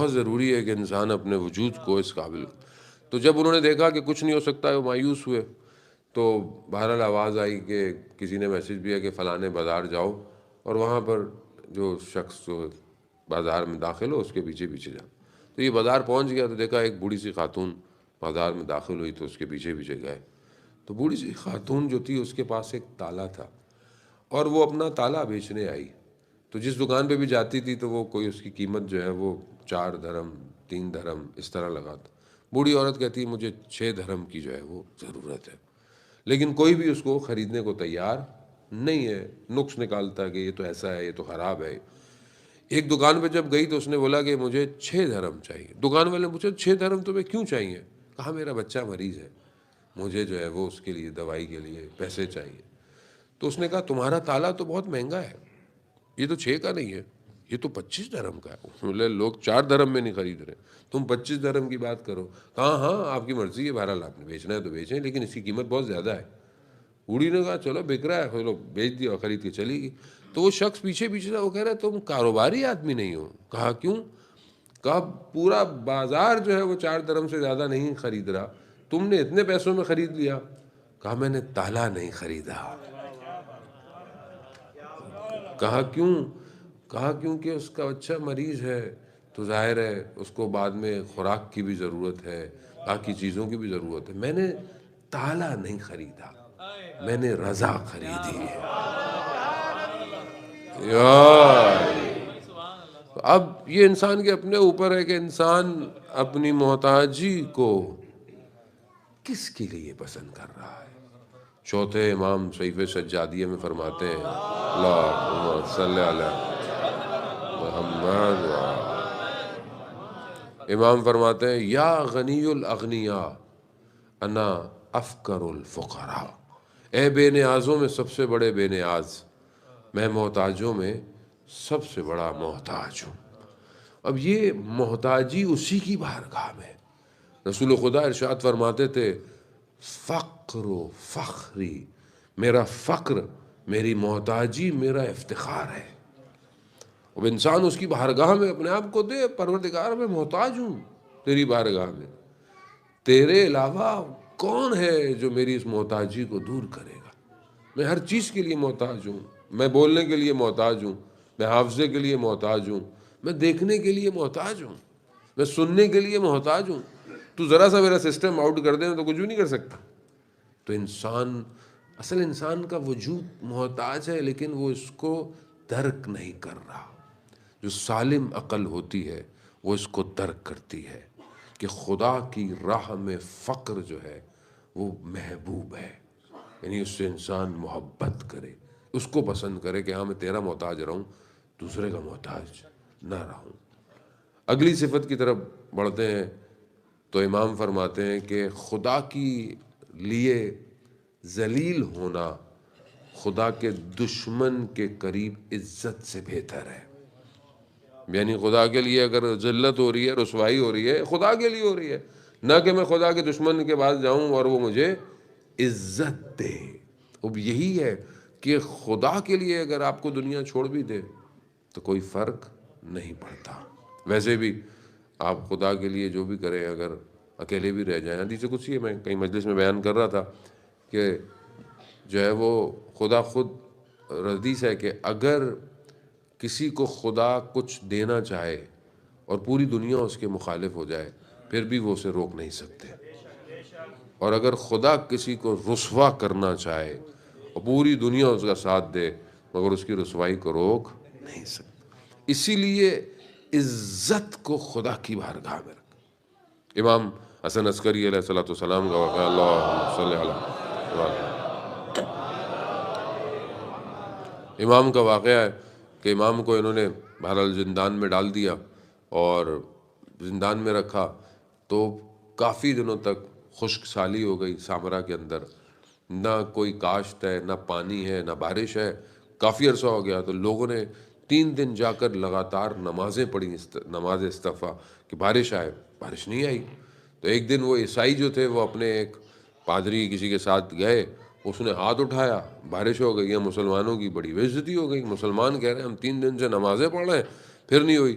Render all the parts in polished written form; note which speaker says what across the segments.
Speaker 1: بہت ضروری ہے کہ انسان اپنے وجود کو اس قابل. تو جب انہوں نے دیکھا کہ کچھ نہیں ہو سکتا ہے وہ مایوس ہوئے. تو بہرحال آواز آئی کہ کسی نے میسج بھی ہے کہ فلانے بازار جاؤ اور وہاں پر جو شخص جو بازار میں داخل ہو اس کے پیچھے پیچھے جاؤ. تو یہ بازار پہنچ گیا تو دیکھا ایک بوڑھی سی خاتون بازار میں داخل ہوئی تو اس کے پیچھے پیچھے گئے. تو بوڑھی سی خاتون جو تھی اس کے پاس ایک تالا تھا اور وہ اپنا تالا بیچنے آئی. تو جس دکان پہ بھی جاتی تھی تو وہ کوئی اس کی قیمت جو ہے وہ 4 درہم 3 درہم اس طرح لگاتا. بوڑھی عورت کہتی ہے مجھے 6 درہم کی جو ہے وہ ضرورت ہے. لیکن کوئی بھی اس کو خریدنے کو تیار نہیں ہے. نقص نکالتا ہے کہ یہ تو ایسا ہے، یہ تو خراب ہے. ایک دکان پہ جب گئی تو اس نے بولا کہ مجھے 6 درہم چاہیے. دکان والے نے پوچھا 6 درہم تمہیں کیوں چاہیے؟ کہا میرا بچہ مریض ہے، مجھے جو ہے وہ اس کے لیے دوائی کے لیے پیسے چاہیے. تو اس نے کہا تمہارا تالا تو بہت مہنگا ہے، یہ تو 6 کا نہیں ہے، یہ تو 25 درہم کا ہے. بولے لوگ 4 درہم میں نہیں خرید رہے، تم 25 درہم کی بات کرو. کہا ہاں آپ کی مرضی ہے، بہرحال آپ نے بیچنا ہے تو بیچیں، لیکن اس کی قیمت بہت زیادہ ہے. بوڑھی نے کہا چلو بک رہا ہے، چلو بیچ دیا اور خرید کے چلی گئی. تو وہ شخص پیچھے پیچھے تھا، وہ کہہ رہا تم کاروباری آدمی نہیں ہو. کہا کیوں؟ کہا پورا بازار جو ہے وہ 4 درہم سے زیادہ نہیں خرید رہا، تم نے اتنے پیسوں میں خرید لیا. کہا میں نے تالا نہیں خریدا. کہا کیوں؟ کہا کیونکہ اس کا بچہ مریض ہے تو ظاہر ہے اس کو بعد میں خوراک کی بھی ضرورت ہے، باقی چیزوں کی بھی ضرورت ہے. میں نے تالا نہیں خریدا، میں نے رضا خریدی ہے. یار اب یہ انسان کے اپنے اوپر ہے کہ انسان اپنی محتاجی کو کس کے لیے پسند کر رہا ہے. چوتھے امام صحیفہ سجادیہ میں فرماتے ہیں اللہم صلی علی محمد. امام فرماتے ہیں یا غنی الاغنیاء انا افقر الفقراء. اے بے نیازوں میں سب سے بڑے بے نیاز، میں محتاجوں میں سب سے بڑا محتاج ہوں. اب یہ محتاجی اسی کی بارگاہ میں. رسول خدا ارشاد فرماتے تھے فقر و فخری، میرا فقر، میری محتاجی میرا افتخار ہے. اب انسان اس کی بارگاہ میں اپنے آپ کو دے، پروردگار میں محتاج ہوں تیری بارگاہ میں، تیرے علاوہ کون ہے جو میری اس محتاجی کو دور کرے گا. میں ہر چیز کے لیے محتاج ہوں. میں بولنے کے لیے محتاج ہوں، میں حافظے کے لیے محتاج ہوں، میں دیکھنے کے لیے محتاج ہوں، میں سننے کے لیے محتاج ہوں. تو ذرا سا میرا سسٹم آؤٹ کر دیں تو کچھ بھی نہیں کر سکتا. تو اصل انسان کا وجود محتاج ہے، لیکن وہ اس کو درک نہیں کر رہا. جو سالم عقل ہوتی ہے وہ اس کو درک کرتی ہے کہ خدا کی راہ میں فقر جو ہے وہ محبوب ہے. یعنی اس سے انسان محبت کرے، اس کو پسند کرے کہ ہاں میں تیرا محتاج رہوں، دوسرے کا محتاج نہ رہوں. اگلی صفت کی طرف بڑھتے ہیں تو امام فرماتے ہیں کہ خدا کی لیے ذلیل ہونا خدا کے دشمن کے قریب عزت سے بہتر ہے. یعنی خدا کے لیے اگر ذلت ہو رہی ہے، رسوائی ہو رہی ہے، خدا کے لیے ہو رہی ہے، نہ کہ میں خدا کے دشمن کے پاس جاؤں اور وہ مجھے عزت دے. اب یہی ہے کہ خدا کے لیے اگر آپ کو دنیا چھوڑ بھی دے تو کوئی فرق نہیں پڑتا. ویسے بھی آپ خدا کے لیے جو بھی کریں، اگر اکیلے بھی رہ جائیں، حدیث قدسی میں کئی مجلس میں بیان کر رہا تھا کہ جو ہے وہ خدا خود حدیث ہے کہ اگر کسی کو خدا کچھ دینا چاہے اور پوری دنیا اس کے مخالف ہو جائے پھر بھی وہ اسے روک نہیں سکتے، اور اگر خدا کسی کو رسوا کرنا چاہے اور پوری دنیا اس کا ساتھ دے مگر اس کی رسوائی کو روک نہیں سکتے. اسی لیے عزت کو خدا کی بارگاہ میں رکھ. امام حسن عسکری علیہ الصلوۃ والسلام کا واقعہ، اللہم صلی علی امام کا واقعہ ہے کہ امام کو انہوں نے بہرحال زندان میں ڈال دیا اور زندان میں رکھا تو کافی دنوں تک خشک سالی ہو گئی سامرا کے اندر. نہ کوئی کاشت ہے، نہ پانی ہے، نہ بارش ہے. کافی عرصہ ہو گیا تو لوگوں نے 3 دن جا کر لگاتار نمازیں پڑھی، نماز استغفار کہ بارش آئے. بارش نہیں آئی. تو ایک دن وہ عیسائی جو تھے وہ اپنے ایک پادری کسی کے ساتھ گئے، اس نے ہاتھ اٹھایا، بارش ہو گئی ہے. مسلمانوں کی بڑی بے عزتی ہو گئی. مسلمان کہہ رہے ہیں ہم 3 دن سے نمازیں پڑھ رہے ہیں پھر نہیں ہوئی.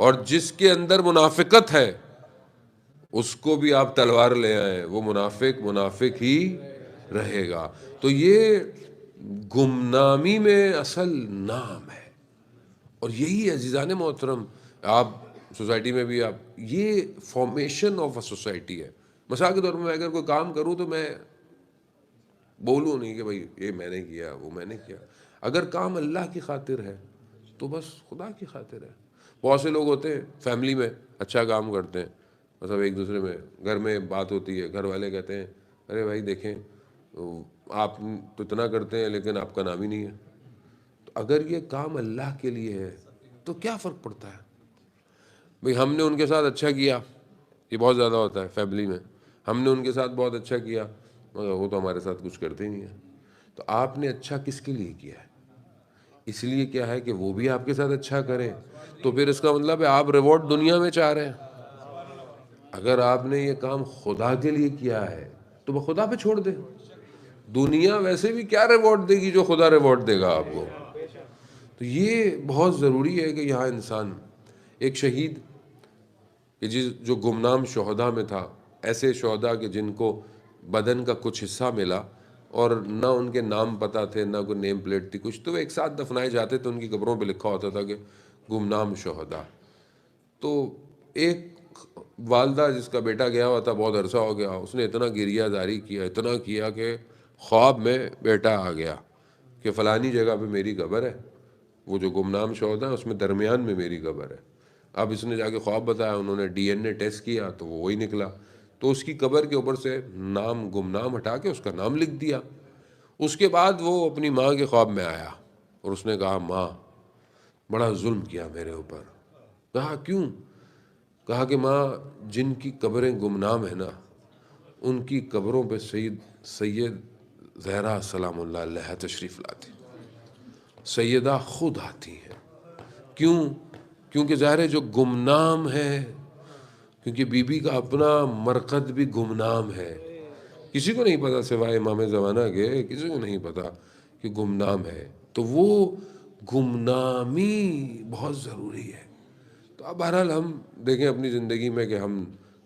Speaker 1: اور جس کے اندر منافقت ہے اس کو بھی آپ تلوار لے آئیں، وہ منافق ہی رہے گا۔ تو یہ گمنامی میں اصل نام ہے، اور یہی عزیزان محترم آپ سوسائٹی میں بھی آپ یہ فارمیشن آف اے سوسائٹی ہے۔ مثال کے طور پر میں اگر کوئی کام کروں تو میں بولوں نہیں کہ بھائی یہ میں نے کیا وہ میں نے کیا، اگر کام اللہ کی خاطر ہے تو بس خدا کی خاطر ہے۔ بہت سے لوگ ہوتے ہیں فیملی میں اچھا کام کرتے ہیں، مطلب ایک دوسرے میں گھر میں بات ہوتی ہے، گھر والے کہتے ہیں ارے بھائی دیکھیں آپ تو اتنا کرتے ہیں لیکن آپ کا نام ہی نہیں ہے۔ تو اگر یہ کام اللہ کے لیے ہے تو کیا فرق پڑتا ہے؟ بھئی ہم نے ان کے ساتھ اچھا کیا، یہ بہت زیادہ ہوتا ہے فیملی میں، ہم نے ان کے ساتھ بہت اچھا کیا مگر وہ تو ہمارے ساتھ کچھ کرتے ہی نہیں ہیں۔ تو آپ نے اچھا کس کے لیے کیا ہے؟ اس لیے کیا ہے کہ وہ بھی آپ کے ساتھ اچھا کریں، تو پھر اس کا مطلب ہے آپ ریوارڈ دنیا میں چاہ رہے ہیں۔ اگر آپ نے یہ کام خدا کے لیے کیا ہے تو وہ خدا پہ چھوڑ دیں، دنیا ویسے بھی کیا ریوارڈ دے گی جو خدا ریوارڈ دے گا آپ کو۔ تو یہ بہت ضروری ہے کہ یہاں انسان ایک شہید کہ جو گمنام شہداء میں تھا، ایسے شہداء کہ جن کو بدن کا کچھ حصہ ملا اور نہ ان کے نام پتہ تھے نہ کوئی نیم پلیٹ تھی کچھ، تو وہ ایک ساتھ دفنائے جاتے تھے، ان کی قبروں پہ لکھا ہوتا تھا کہ گمنام شہداء۔ تو ایک والدہ جس کا بیٹا گیا ہوا تھا، بہت عرصہ ہو گیا، اس نے اتنا گریہ زاری کیا، اتنا کیا کہ خواب میں بیٹا آ گیا کہ فلانی جگہ پہ میری قبر ہے، وہ جو گمنام شہداء ہے اس میں درمیان میں میری قبر ہے۔ اب اس نے جا کے خواب بتایا، انہوں نے ڈی این اے ٹیسٹ کیا تو وہ وہی نکلا، تو اس کی قبر کے اوپر سے نام گمنام ہٹا کے اس کا نام لکھ دیا۔ اس کے بعد وہ اپنی ماں کے خواب میں آیا اور اس نے کہا ماں بڑا ظلم کیا میرے اوپر۔ کہا کیوں؟ کہا کہ ماں جن کی قبریں گمنام ہیں نا ان کی قبروں پہ سید زہرا سلام اللہ علیہ تشریف لاتی، سیدہ خود آتی ہیں۔ کیوں؟ کیونکہ ظاہر ہے جو گمنام ہے، کیونکہ بی بی کا اپنا مرقد بھی گمنام ہے، کسی کو نہیں پتا سوائے امام زمانہ کے، کسی کو نہیں پتا کہ گمنام ہے، تو وہ گمنامی بہت ضروری ہے۔ تو اب بہرحال ہم دیکھیں اپنی زندگی میں کہ ہم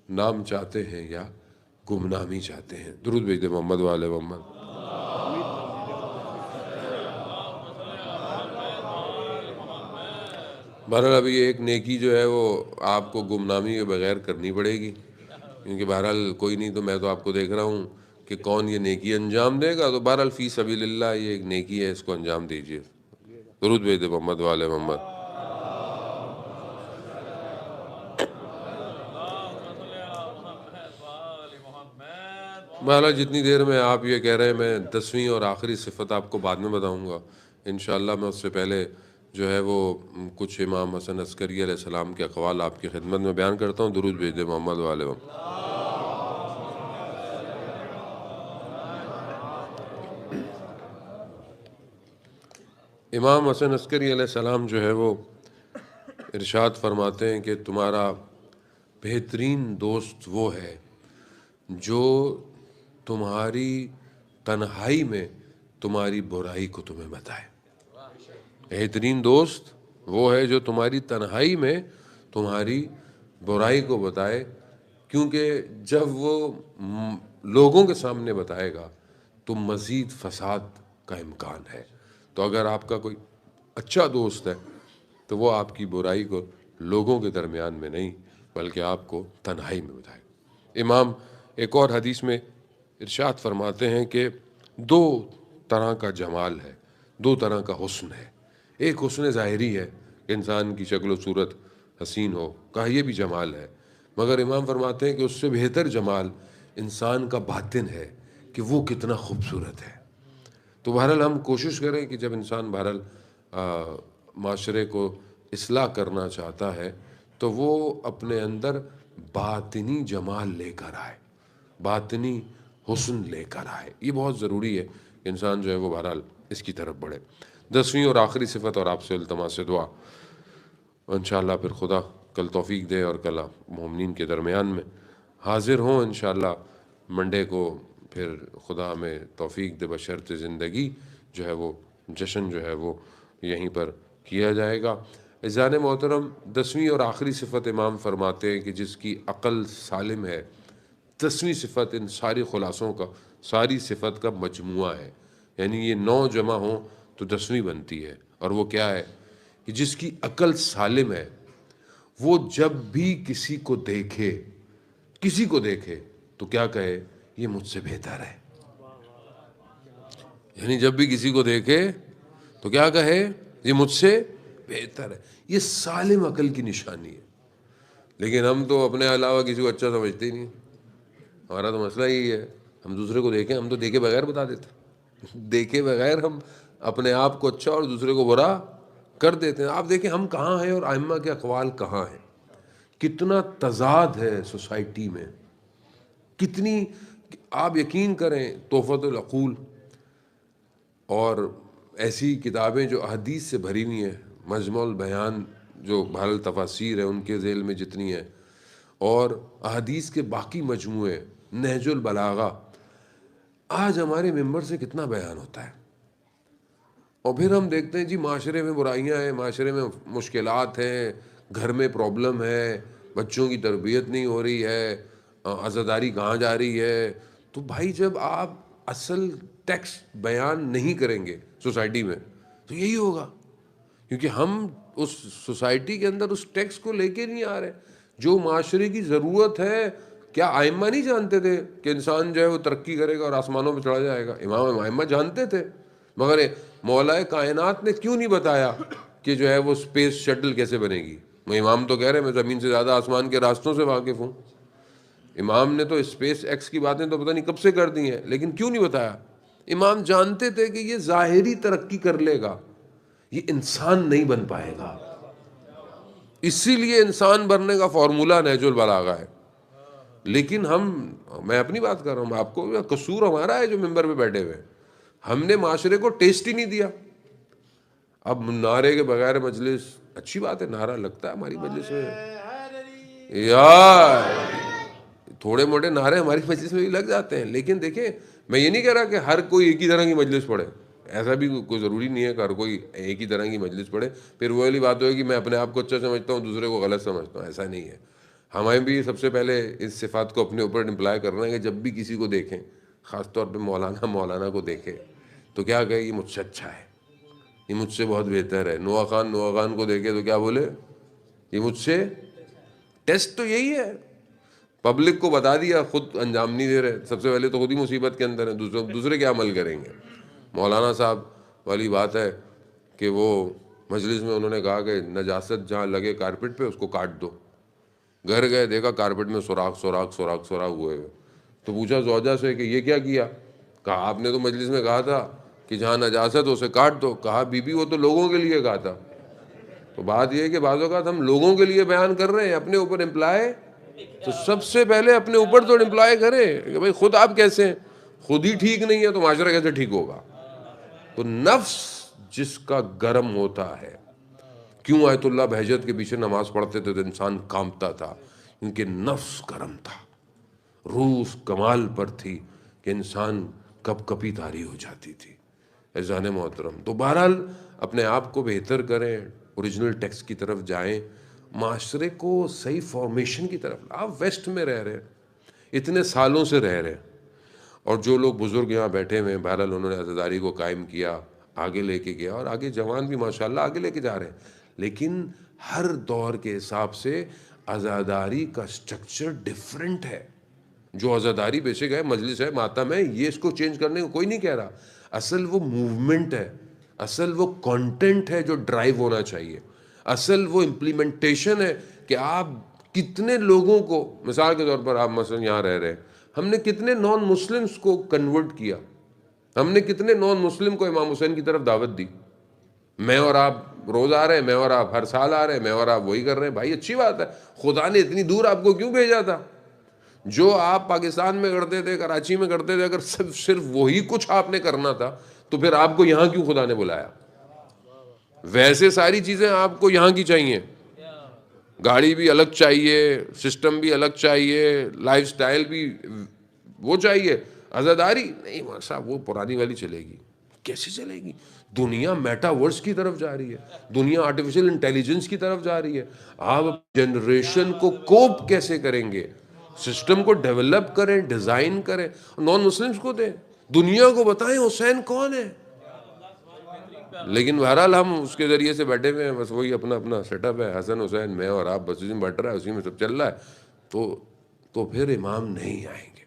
Speaker 1: نام چاہتے ہیں یا گمنامی چاہتے ہیں۔ درود بھیج محمد والے محمد۔ بہرحال ابھی ایک نیکی جو ہے وہ آپ کو گمنامی کے بغیر کرنی پڑے گی، کیونکہ بہرحال کوئی نہیں، تو میں تو آپ کو دیکھ رہا ہوں کہ کون یہ نیکی انجام دے گا، تو بہرحال فی سبیل اللہ یہ ایک نیکی ہے، اس کو انجام دیجیے۔ درود بھیج دے محمد والے محمد۔ بہرحال جتنی دیر میں آپ یہ کہہ رہے ہیں، میں 10ویں اور آخری صفت آپ کو بعد میں بتاؤں گا انشاءاللہ۔ میں اس سے پہلے جو ہے وہ کچھ امام حسن عسکری علیہ السلام کے اقوال آپ کی خدمت میں بیان کرتا ہوں۔ درود بھیج دے محمد والے محمد۔ امام حسن عسکری علیہ السلام جو ہے وہ ارشاد فرماتے ہیں کہ تمہارا بہترین دوست وہ ہے جو تمہاری تنہائی میں تمہاری برائی کو تمہیں بتائے۔ بہترین دوست وہ ہے جو تمہاری تنہائی میں تمہاری برائی کو بتائے، کیونکہ جب وہ لوگوں کے سامنے بتائے گا تو مزید فساد کا امکان ہے۔ تو اگر آپ کا کوئی اچھا دوست ہے تو وہ آپ کی برائی کو لوگوں کے درمیان میں نہیں بلکہ آپ کو تنہائی میں بتائے گا۔ امام ایک اور حدیث میں ارشاد فرماتے ہیں کہ دو طرح کا جمال ہے، دو طرح کا حسن ہے۔ ایک حسن ظاہری ہے کہ انسان کی شکل و صورت حسین ہو، کہا یہ بھی جمال ہے، مگر امام فرماتے ہیں کہ اس سے بہتر جمال انسان کا باطن ہے کہ وہ کتنا خوبصورت ہے۔ تو بہرحال ہم کوشش کریں کہ جب انسان بہرحال معاشرے کو اصلاح کرنا چاہتا ہے تو وہ اپنے اندر باطنی جمال لے کر آئے، باطنی حسن لے کر آئے۔ یہ بہت ضروری ہے کہ انسان جو ہے وہ بہرحال اس کی طرف بڑھے۔ 10ویں اور آخری صفت اور آپ سے التماس دعا، انشاءاللہ پھر خدا کل توفیق دے اور کل مومنین کے درمیان میں حاضر ہوں انشاءاللہ منڈے کو، پھر خدا ہمیں توفیق دے بشرط زندگی جو ہے وہ جشن جو ہے وہ یہیں پر کیا جائے گا۔ عزیزان محترم، 10ویں اور آخری صفت امام فرماتے ہیں کہ جس کی عقل سالم ہے، 10ویں صفت ان ساری خلاصوں کا، ساری صفت کا مجموعہ ہے، یعنی یہ 9 جمع ہوں تو 10ویں بنتی ہے، اور وہ کیا ہے کہ جس کی عقل سالم ہے وہ جب بھی کسی کو دیکھے تو کیا کہے، یہ مجھ سے بہتر ہے. یعنی جب بھی کسی کو دیکھے تو کیا کہے، یہ مجھ سے بہتر ہے. یہ سالم عقل کی نشانی ہے. لیکن ہم تو اپنے علاوہ کسی کو اچھا سمجھتے ہی نہیں. ہمارا تو مسئلہ یہی ہے، ہم دوسرے کو دیکھیں، ہم تو دیکھے بغیر بتا دیتے، دیکھے بغیر ہم اپنے آپ کو اچھا اور دوسرے کو برا کر دیتے ہیں. آپ دیکھیں ہم کہاں ہیں اور ائمہ کے اقوال کہاں ہیں. کتنا تضاد ہے سوسائٹی میں، کتنی. آپ یقین کریں تحفۃ العقول اور ایسی کتابیں جو احادیث سے بھری ہوئی ہیں، مجمع البیان جو بحر التفاسیر ہے ان کے ذیل میں جتنی ہیں، اور احادیث کے باقی مجموعے، نہج البلاغہ، آج ہمارے ممبر سے کتنا بیان ہوتا ہے. اور پھر ہم دیکھتے ہیں جی معاشرے میں برائیاں ہیں، معاشرے میں مشکلات ہیں، گھر میں پرابلم ہے، بچوں کی تربیت نہیں ہو رہی ہے، عزاداری کہاں جا رہی ہے. تو بھائی جب آپ اصل ٹیکس بیان نہیں کریں گے سوسائٹی میں تو یہی ہوگا، کیونکہ ہم اس سوسائٹی کے اندر اس ٹیکس کو لے کے نہیں آ رہے جو معاشرے کی ضرورت ہے. کیا ائمہ نہیں جانتے تھے کہ انسان جو ہے وہ ترقی کرے گا اور آسمانوں پہ چڑھا جائے گا؟ ائمہ جانتے تھے، مگر مولا کائنات نے کیوں نہیں بتایا کہ جو ہے وہ اسپیس شٹل کیسے بنے گی؟ وہ امام تو کہہ رہے ہیں میں زمین سے زیادہ آسمان کے راستوں سے واقف ہوں. امام نے تو اسپیس ایکس کی باتیں تو پتہ نہیں کب سے کر دی ہیں، لیکن کیوں نہیں بتایا؟ امام جانتے تھے کہ یہ ظاہری ترقی کر لے گا، یہ انسان نہیں بن پائے گا. اسی لیے انسان بننے کا فارمولہ نہج البلاغہ ہے. لیکن میں اپنی بات کر رہا ہوں، آپ کو قصور ہمارا ہے جو ممبر پہ بیٹھے ہوئے، ہم نے معاشرے کو ٹیسٹ ہی نہیں دیا. اب نعرے کے بغیر مجلس، اچھی بات ہے نعرہ لگتا ہے ہماری مجلس میں یار، تھوڑے موٹے نعرے ہماری مجلس میں بھی لگ جاتے ہیں. لیکن دیکھیں میں یہ نہیں کہہ رہا کہ ہر کوئی ایک ہی طرح کی مجلس پڑھے، ایسا بھی کوئی ضروری نہیں ہے کہ ہر کوئی ایک ہی طرح کی مجلس پڑھے. پھر وہ والی بات ہوئے کہ میں اپنے آپ کو اچھا سمجھتا ہوں دوسرے کو غلط سمجھتا ہوں، ایسا نہیں ہے. ہمیں بھی سب سے پہلے اس صفات کو اپنے اوپر امپلائی کرنا ہے کہ جب بھی کسی کو دیکھیں، خاص طور پہ مولانا کو دیکھیں تو کیا کہے، یہ مجھ سے اچھا ہے، یہ مجھ سے بہت بہتر ہے. نوح خان کو دیکھے تو کیا بولے، یہ مجھ سے. ٹیسٹ تو یہی ہے، پبلک کو بتا دیا، خود انجام نہیں دے رہے. سب سے پہلے تو خود ہی مصیبت کے اندر ہے، دوسرے کیا عمل کریں گے. مولانا صاحب والی بات ہے کہ وہ مجلس میں انہوں نے کہا کہ نجاست جہاں لگے کارپٹ پہ اس کو کاٹ دو. گھر گئے دیکھا کارپٹ میں سوراخ ہوئے. تو پوچھا زوجہ سے کہ یہ کیا کیا؟ کہا آپ نے تو مجلس میں کہا تھا کہ جہاں نجاست اسے کاٹ دو. کہا بی بی وہ تو لوگوں کے لیے کہا تھا. تو بات یہ ہے کہ بعض اوقات ہم لوگوں کے لیے بیان کر رہے ہیں، اپنے اوپر امپلائی تو سب سے پہلے اپنے اوپر تو امپلائی کریں کہ بھئی خود آپ کیسے ہیں. خود ہی ٹھیک نہیں ہے تو معاشرہ کیسے ٹھیک ہوگا؟ تو نفس جس کا گرم ہوتا ہے، کیوں آیت اللہ بہجت کے پیچھے نماز پڑھتے تھے تو انسان کانپتا تھا؟ کیونکہ نفس گرم تھا، روح اس کمال پر تھی کہ انسان کپ کپی طاری ہو جاتی تھی. عزیزان محترم، تو بہرحال اپنے آپ کو بہتر کریں، اوریجنل ٹیکسٹ کی طرف جائیں، معاشرے کو صحیح فارمیشن کی طرف. آپ ویسٹ میں رہ رہے ہیں، اتنے سالوں سے رہ رہے ہیں، اور جو لوگ بزرگ یہاں بیٹھے ہوئے ہیں بہرحال انہوں نے عزاداری کو قائم کیا، آگے لے کے گیا، اور آگے جوان بھی ماشاءاللہ آگے لے کے جا رہے ہیں. لیکن ہر دور کے حساب سے عزاداری کا سٹرکچر ڈیفرنٹ ہے. جو عزاداری بیسک ہے، مجلس ہے، ماتم ہے، یہ اس کو چینج کرنے کو کوئی نہیں کہہ رہا. اصل وہ موومنٹ ہے، اصل وہ کانٹینٹ ہے جو ڈرائیو ہونا چاہیے، اصل وہ امپلیمنٹیشن ہے کہ آپ کتنے لوگوں کو، مثال کے طور پر آپ مثلا یہاں رہ رہے ہیں، ہم نے کتنے نان مسلمس کو کنورٹ کیا، ہم نے کتنے نان مسلم کو امام حسین کی طرف دعوت دی. میں اور آپ روز آ رہے ہیں، میں اور آپ ہر سال آ رہے ہیں، میں اور آپ وہی کر رہے ہیں. بھائی اچھی بات ہے، خدا نے اتنی دور آپ کو کیوں بھیجا تھا؟ جو آپ پاکستان میں کرتے تھے، کراچی میں کرتے تھے، اگر صرف وہی کچھ آپ نے کرنا تھا تو پھر آپ کو یہاں کیوں خدا نے بلایا؟ ویسے ساری چیزیں آپ کو یہاں کی چاہیے، گاڑی بھی الگ چاہیے، سسٹم بھی الگ چاہیے، لائف سٹائل بھی وہ چاہیے. عزاداری نہیں صاحب وہ پرانی والی چلے گی. کیسے چلے گی؟ دنیا میٹاورس کی طرف جا رہی ہے، دنیا آرٹیفیشل انٹیلیجنس کی طرف جا رہی ہے. آپ جنریشن کو کوپ کیسے کریں گے؟ سسٹم کو ڈیولپ کریں، ڈیزائن کریں، نان مسلمز کو دیں، دنیا کو بتائیں حسین کون ہے. لیکن بہرحال ہم اس کے ذریعے سے بیٹھے ہوئے ہیں، بس وہی اپنا اپنا سیٹ اپ ہے، حسن حسین میں اور آپ بس اسی میں بٹ رہا ہے، اسی میں سب چل رہا ہے. تو پھر امام نہیں آئیں گے.